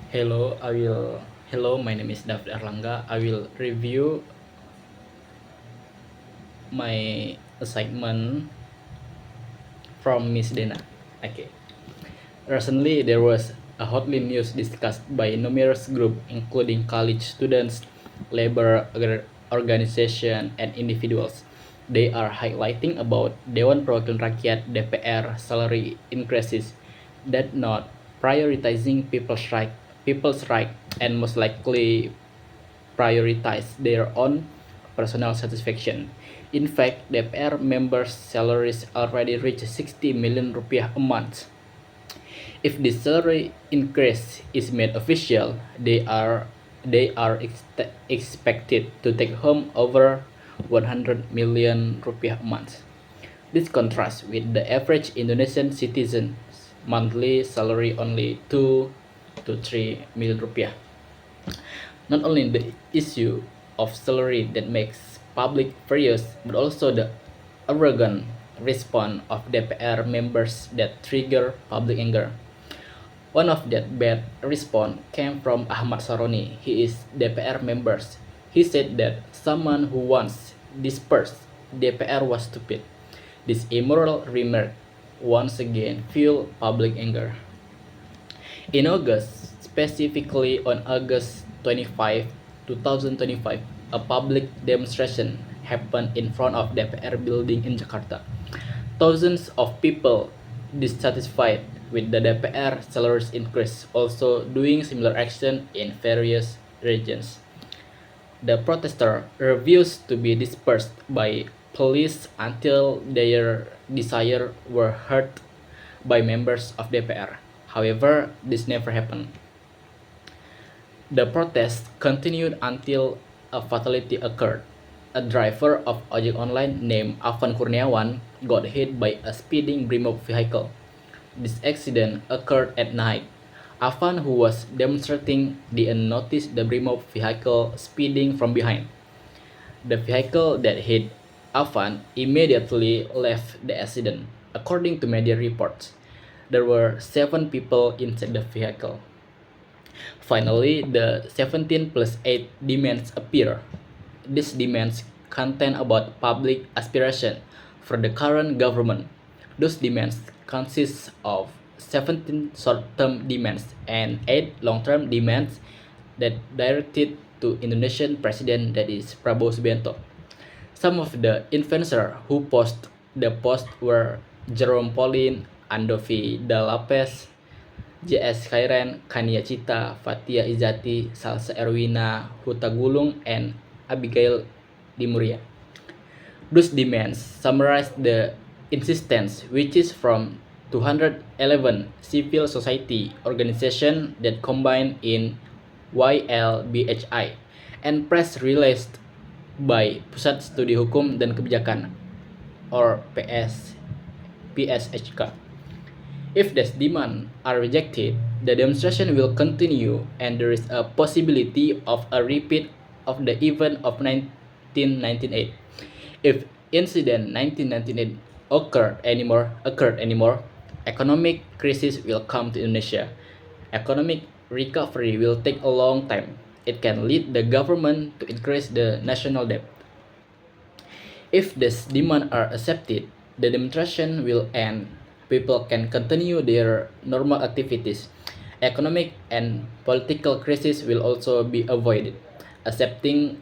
Hello, my name is David Erlangga. I will review my assignment from Miss Dena. Okay. Recently, there was a hotly news discussed by numerous groups, including college students, labor organization, and individuals. They are highlighting about Dewan Perwakilan Rakyat (DPR) salary increases that not prioritizing people's right, and most likely prioritize their own personal satisfaction. In fact, DPR members' salaries already reach 60 million rupiah a month. If this salary increase is made official, they are expected to take home over 100 million rupiah a month. This contrasts with the average Indonesian citizen's monthly salary only 2 to 3 million rupiah. Not only the issue of salary that makes public furious, but also the arrogant response of DPR members that trigger public anger. One of that bad response came from Ahmad Saroni. He is DPR members. He said that someone who once dispersed DPR was stupid. This immoral remark once again fueled public anger. In August, specifically on August 25, 2025, a public demonstration happened in front of DPR building in Jakarta. Thousands of people dissatisfied with the DPR salaries increase also doing similar action in various regions. The protesters refused to be dispersed by police until their desires were heard by members of DPR. However, this never happened. The protest continued until a fatality occurred. A driver of ojek online named Afan Kurniawan got hit by a speeding Brimob vehicle. This accident occurred at night. Afan, who was demonstrating, didn't notice the Brimob vehicle speeding from behind. The vehicle that hit Afan immediately left the accident. According to media reports, there were 7 people inside the vehicle. Finally, the 17 plus 8 demands appear. These demands contain about public aspiration for the current government. Those demands consist of 17 short-term demands and 8 long-term demands that directed to Indonesian president, that is Prabowo Subianto. Some of the influencers who post the post were Jerome Pauline, Andovi Dalapes, JS Khairan, Kania Cita, Fatia Izati, Salsa Erwina, Huta Gulung, and Abigail Dimuria. Those demands summarize the insistence, which is from 211 civil society organizations that combine in YLBHI and press released by Pusat Studi Hukum dan Kebijakan or PSHK. If these demands are rejected, the demonstration will continue and there is a possibility of a repeat of the event of 1998. If incident 1998 occurred anymore, economic crisis will come to Indonesia. Economic recovery will take a long time. It can lead the government to increase the national debt. If these demands are accepted, the demonstration will end. People can continue their normal activities. Economic and political crisis will also be avoided. Accepting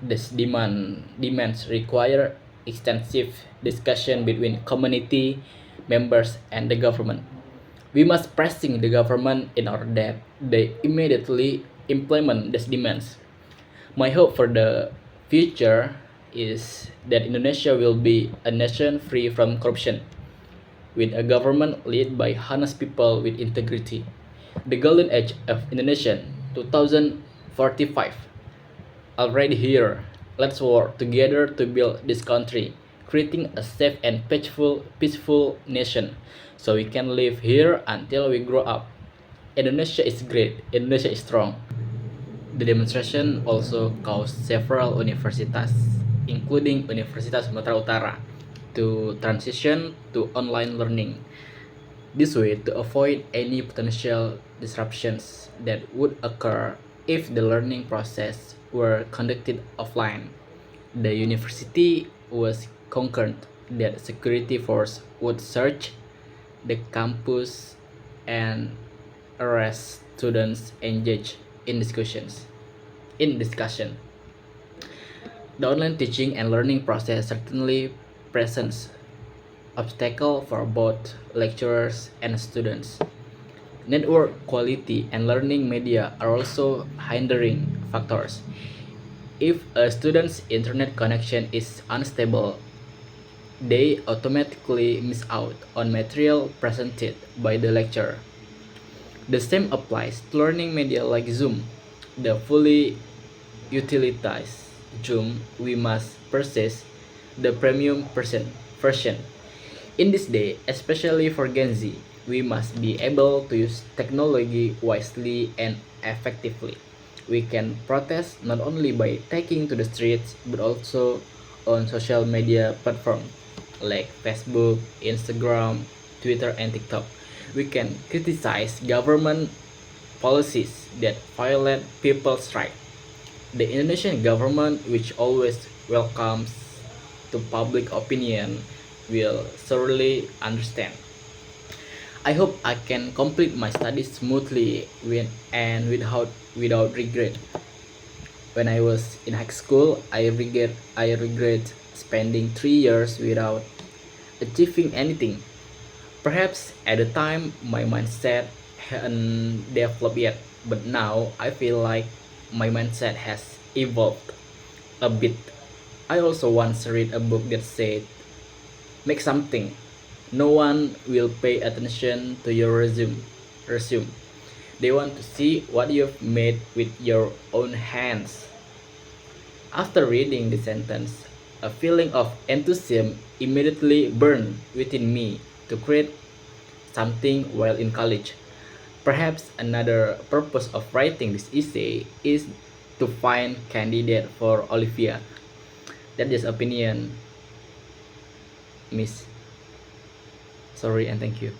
these demands require extensive discussion between community members and the government. We must pressing the government in order that they immediately implement these demands. My hope for the future is that Indonesia will be a nation free from corruption, with a government led by honest people with integrity. The golden age of Indonesia 2045 already here. Let's work together to build this country, creating a safe and peaceful nation so we can live here until we grow up. Indonesia is great, Indonesia is strong. The demonstration also caused several universities, including Universitas Sumatera Utara, to transition to online learning. This way to avoid any potential disruptions that would occur if the learning process were conducted offline. The university was concerned that security force would search the campus and arrest students engaged in discussion. The online teaching and learning process certainly presents obstacle for both lecturers and students. Network quality and learning media are also hindering factors. If a student's internet connection is unstable, they automatically miss out on material presented by the lecturer. The same applies to learning media like Zoom. The fully utilized Zoom, we must purchase the premium version. In this day, especially for Gen Z, we must be able to use technology wisely and effectively. We can protest not only by taking to the streets but also on social media platforms like Facebook, Instagram, Twitter, and TikTok. We can criticize government policies that violate people's rights. The Indonesian government, which always welcomes to public opinion, will thoroughly understand. I hope I can complete my studies smoothly and without regret. When I was in high school, I regret spending 3 years without achieving anything. Perhaps at the time my mindset hadn't developed yet, but now I feel like my mindset has evolved a bit. I also once read a book that said, make something. No one will pay attention to your resume. They want to see what you've made with your own hands. After reading the sentence, a feeling of enthusiasm immediately burned within me to create something while in college. Perhaps another purpose of writing this essay is to find candidate for Olivia. That's just opinion, Miss. Sorry and thank you.